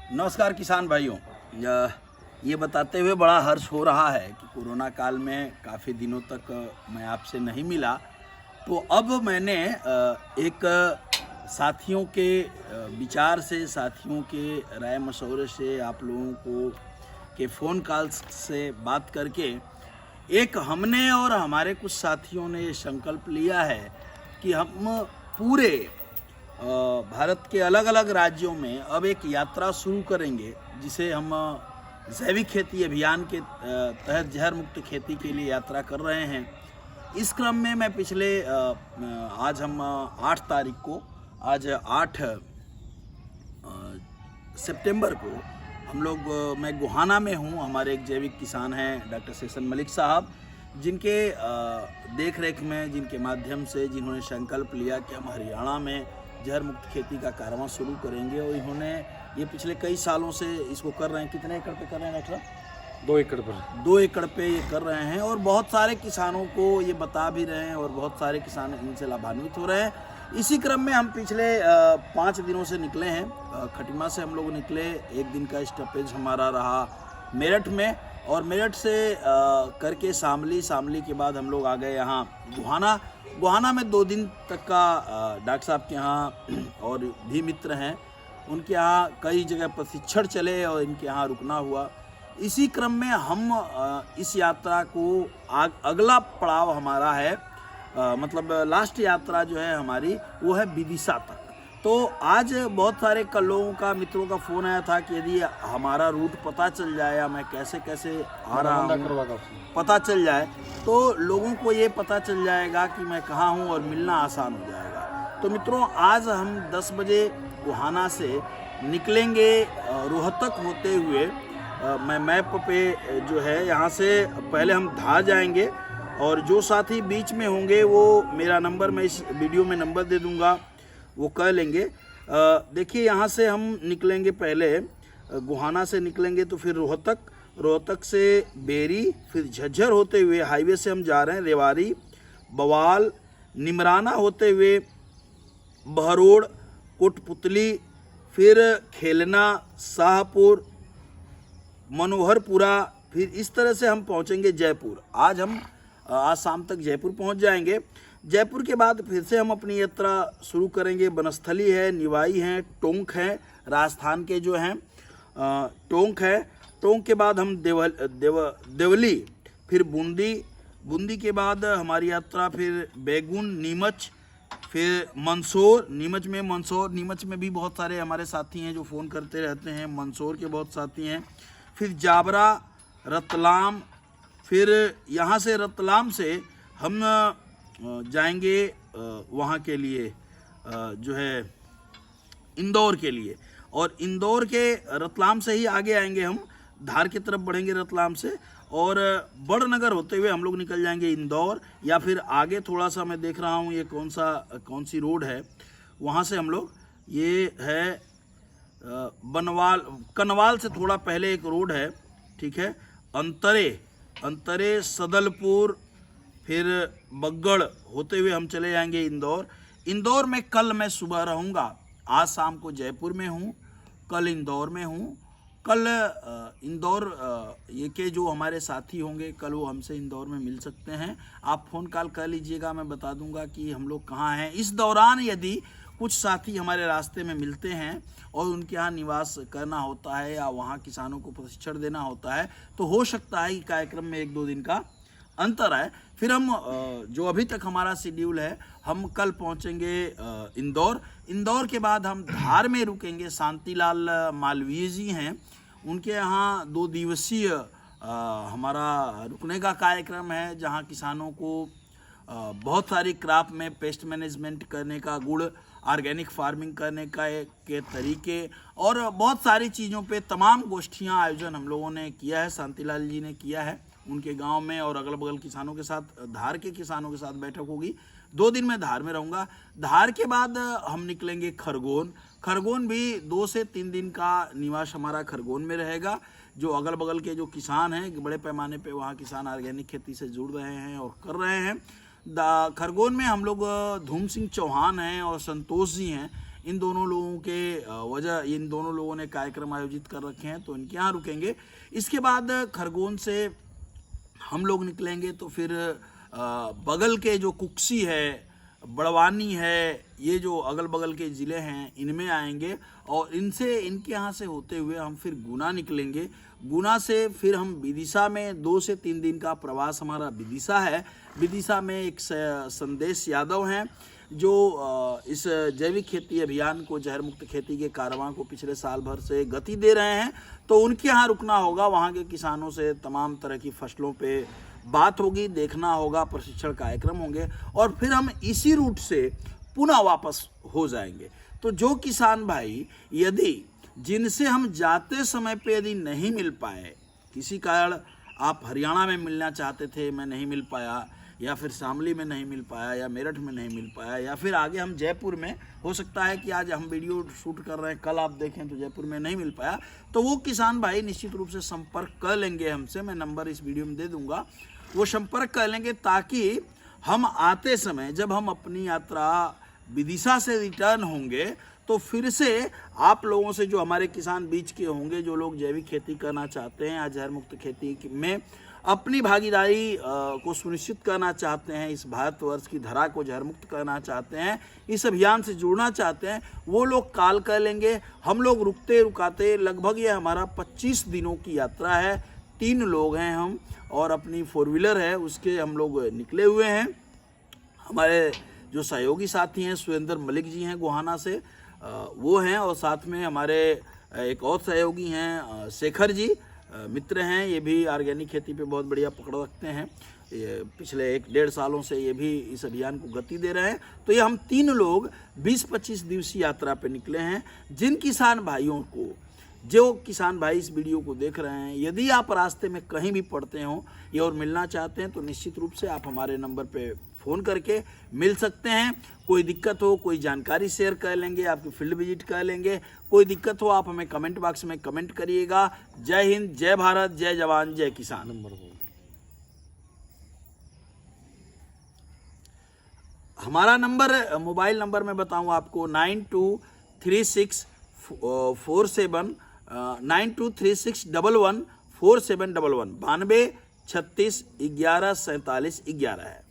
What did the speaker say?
नमस्कार किसान भाइयों। ये बताते हुए बड़ा हर्ष हो रहा है कि कोरोना काल में काफ़ी दिनों तक मैं आपसे नहीं मिला, तो अब मैंने एक साथियों के विचार से, साथियों के राय मशवरे से, आप लोगों को के फ़ोन कॉल्स से बात करके एक हमने और हमारे कुछ साथियों ने ये संकल्प लिया है कि हम पूरे भारत के अलग अलग राज्यों में अब एक यात्रा शुरू करेंगे, जिसे हम जैविक खेती अभियान के तहत जहर मुक्त खेती के लिए यात्रा कर रहे हैं। इस क्रम में मैं पिछले आज हम 8 तारीख को, आज 8 सितंबर को हम लोग मैं गोहाना में हूँ। हमारे एक जैविक किसान हैं डॉक्टर सेशन मलिक साहब, जिनके देख रेख में, जिनके माध्यम से, जिन्होंने संकल्प लिया कि हम हरियाणा में जहर मुक्त खेती का कारवां शुरू करेंगे, और इन्होंने ये पिछले कई सालों से इसको कर रहे हैं। कितने एकड़ पे कर रहे हैं डॉक्टर साहब? 2 एकड़ पर। 2 एकड़ पे ये कर रहे हैं, और बहुत सारे किसानों को ये बता भी रहे हैं, और बहुत सारे किसान इनसे लाभान्वित हो रहे हैं। इसी क्रम में हम पिछले 5 दिनों से निकले हैं। खटिमा से हम लोग निकले, एक दिन का स्टॉपेज हमारा रहा मेरठ में, और मेरठ से करके शामली के बाद हम लोग आ गए यहाँ गोहाना में 2 दिन तक का डॉक्टर साहब के यहाँ और भी मित्र हैं, उनके यहाँ कई जगह प्रशिक्षण चले और इनके यहाँ रुकना हुआ। इसी क्रम में हम इस यात्रा को अगला पड़ाव हमारा है, मतलब लास्ट यात्रा जो है हमारी, वो है विदिशा तक। तो आज बहुत सारे लोगों का, मित्रों का फ़ोन आया था कि यदि हमारा रूट पता चल जाए, या मैं कैसे आ रहा हूँ पता चल जाए, तो लोगों को ये पता चल जाएगा कि मैं कहाँ हूँ और मिलना आसान हो जाएगा। तो मित्रों, आज हम 10 बजे गोहाना से निकलेंगे रोहतक होते हुए। मैं मैप पे जो है, यहाँ से पहले हम धार जाएंगे, और जो साथी बीच में होंगे वो मेरा नंबर, मैं इस वीडियो में नंबर दे दूँगा, वो कह लेंगे। देखिए, यहाँ से हम निकलेंगे, पहले गोहाना से निकलेंगे तो फिर रोहतक से बेरी, फिर झज्जर होते हुए हाईवे से हम जा रहे हैं रेवाड़ी, बवाल, निमराना होते हुए बहरोड़, कोटपुतली, फिर खेलना, शाहपुर, मनोहरपुरा, फिर इस तरह से हम पहुँचेंगे जयपुर। आज शाम तक जयपुर पहुँच जाएंगे। जयपुर के बाद फिर से हम अपनी यात्रा शुरू करेंगे। बनस्थली है, निवाई है, टोंक है, राजस्थान के जो हैं टोंक है। टोंक के बाद हम देवली, फिर बूंदी के बाद हमारी यात्रा फिर बैगुन, नीमच, फिर मंदसौर, नीमच में भी बहुत सारे हमारे साथी हैं जो फ़ोन करते रहते हैं। मंदसौर के बहुत साथी हैं। फिर जाबरा, रतलाम, फिर यहाँ से रतलाम से हम जाएंगे वहाँ के लिए, जो है इंदौर के लिए, और इंदौर के रतलाम से ही आगे आएंगे, हम धार की तरफ बढ़ेंगे रतलाम से, और बड़नगर होते हुए हम लोग निकल जाएंगे इंदौर, या फिर आगे थोड़ा सा मैं देख रहा हूँ ये कौन सी रोड है, वहाँ से हम लोग, ये है कनवाल से थोड़ा पहले एक रोड है, ठीक है, अंतरे सदलपुर, फिर बग्गड़ होते हुए हम चले जाएंगे इंदौर में कल मैं सुबह रहूँगा। आज शाम को जयपुर में हूँ, कल इंदौर में हूँ। कल इंदौर ये के जो हमारे साथी होंगे, कल वो हमसे इंदौर में मिल सकते हैं। आप फ़ोन कॉल कर लीजिएगा, मैं बता दूंगा कि हम लोग कहाँ हैं। इस दौरान यदि कुछ साथी हमारे रास्ते में मिलते हैं और उनके यहाँ निवास करना होता है, या वहाँ किसानों को प्रशिक्षण देना होता है, तो हो सकता है कि कार्यक्रम में 1-2 दिन का अंतर है। फिर हम जो अभी तक हमारा शेड्यूल है, हम कल पहुंचेंगे इंदौर के बाद हम धार में रुकेंगे। शांतिलाल मालवीय जी हैं, उनके यहाँ 2 दिवसीय हमारा रुकने का कार्यक्रम है, जहाँ किसानों को बहुत सारी क्रॉप में पेस्ट मैनेजमेंट करने का गुण, ऑर्गेनिक फार्मिंग करने के तरीके, और बहुत सारी चीज़ों पे तमाम गोष्ठियाँ आयोजन हम लोगों ने किया है, शांतिलाल जी ने किया है उनके गांव में, और अगल बगल किसानों के साथ, धार के किसानों के साथ बैठक होगी। 2 दिन में धार में रहूँगा। धार के बाद हम निकलेंगे खरगोन भी 2 से 3 दिन का निवास हमारा खरगोन में रहेगा। जो अगल बगल के जो किसान हैं, बड़े पैमाने पे वहाँ किसान ऑर्गेनिक खेती से जुड़ रहे हैं और कर रहे हैं। खरगोन में हम लोग धूम सिंह चौहान हैं और संतोष जी हैं, इन दोनों लोगों के इन दोनों लोगों ने कार्यक्रम आयोजित कर रखे हैं, तो इनके यहाँ रुकेंगे। इसके बाद खरगोन से हम लोग निकलेंगे तो फिर बगल के जो कुक्सी है, बड़वानी है, ये जो अगल बगल के ज़िले हैं इनमें आएंगे और इनके यहाँ से होते हुए हम फिर गुना निकलेंगे। गुना से फिर हम विदिशा में 2 से 3 दिन का प्रवास हमारा विदिशा है। विदिशा में एक संदेश यादव हैं जो इस जैविक खेती अभियान को, जहर मुक्त खेती के कारवां को पिछले साल भर से गति दे रहे हैं, तो उनके यहाँ रुकना होगा। वहाँ के किसानों से तमाम तरह की फसलों पे बात होगी, देखना होगा, प्रशिक्षण कार्यक्रम होंगे और फिर हम इसी रूट से पुनः वापस हो जाएंगे। तो जो किसान भाई यदि जिनसे हम जाते समय पे यदि नहीं मिल पाए, किसी कारण आप हरियाणा में मिलना चाहते थे, मैं नहीं मिल पाया, या फिर शामली में नहीं मिल पाया, या मेरठ में नहीं मिल पाया, या फिर आगे हम जयपुर में, हो सकता है कि आज हम वीडियो शूट कर रहे हैं, कल आप देखें तो जयपुर में नहीं मिल पाया, तो वो किसान भाई निश्चित रूप से संपर्क कर लेंगे हमसे। मैं नंबर इस वीडियो में दे दूंगा, वो संपर्क कर लेंगे ताकि हम आते समय जब हम अपनी यात्रा विदिशा से रिटर्न होंगे तो फिर से आप लोगों से, जो हमारे किसान बीच के होंगे, जो लोग जैविक खेती करना चाहते हैं या जहर मुक्त खेती में अपनी भागीदारी को सुनिश्चित करना चाहते हैं, इस भारतवर्ष की धरा को जहर मुक्त करना चाहते हैं, इस अभियान से जुड़ना चाहते हैं, वो लोग कॉल कर लेंगे। हम लोग रुकते रुकाते लगभग ये हमारा 25 दिनों की यात्रा है। 3 लोग हैं हम और अपनी 4 व्हीलर है, उसके हम लोग निकले हुए हैं। हमारे जो सहयोगी साथी हैं सुरेंद्र मलिक जी हैं गोहाना से, वो हैं, और साथ में हमारे एक और सहयोगी हैं शेखर जी, मित्र हैं, ये भी ऑर्गेनिक खेती पे बहुत बढ़िया पकड़ रखते हैं। ये पिछले 1-1.5 सालों से ये भी इस अभियान को गति दे रहे हैं। तो ये हम 3 लोग 20-25 दिवसीय यात्रा पे निकले हैं। जिन किसान भाइयों को, जो किसान भाई इस वीडियो को देख रहे हैं, यदि आप रास्ते में कहीं भी पड़ते हो या और मिलना चाहते हैं तो निश्चित रूप से आप हमारे नंबर पे फ़ोन करके मिल सकते हैं। कोई दिक्कत हो, कोई जानकारी शेयर कर लेंगे, आपकी फील्ड विजिट कर लेंगे। कोई दिक्कत हो आप हमें कमेंट बॉक्स में कमेंट करिएगा। जय हिंद, जय भारत, जय जवान, जय किसान। हमारा नंबर, मोबाइल नंबर मैं बताऊं आपको, 92361147 9236114711 92 36 11 47 11 है।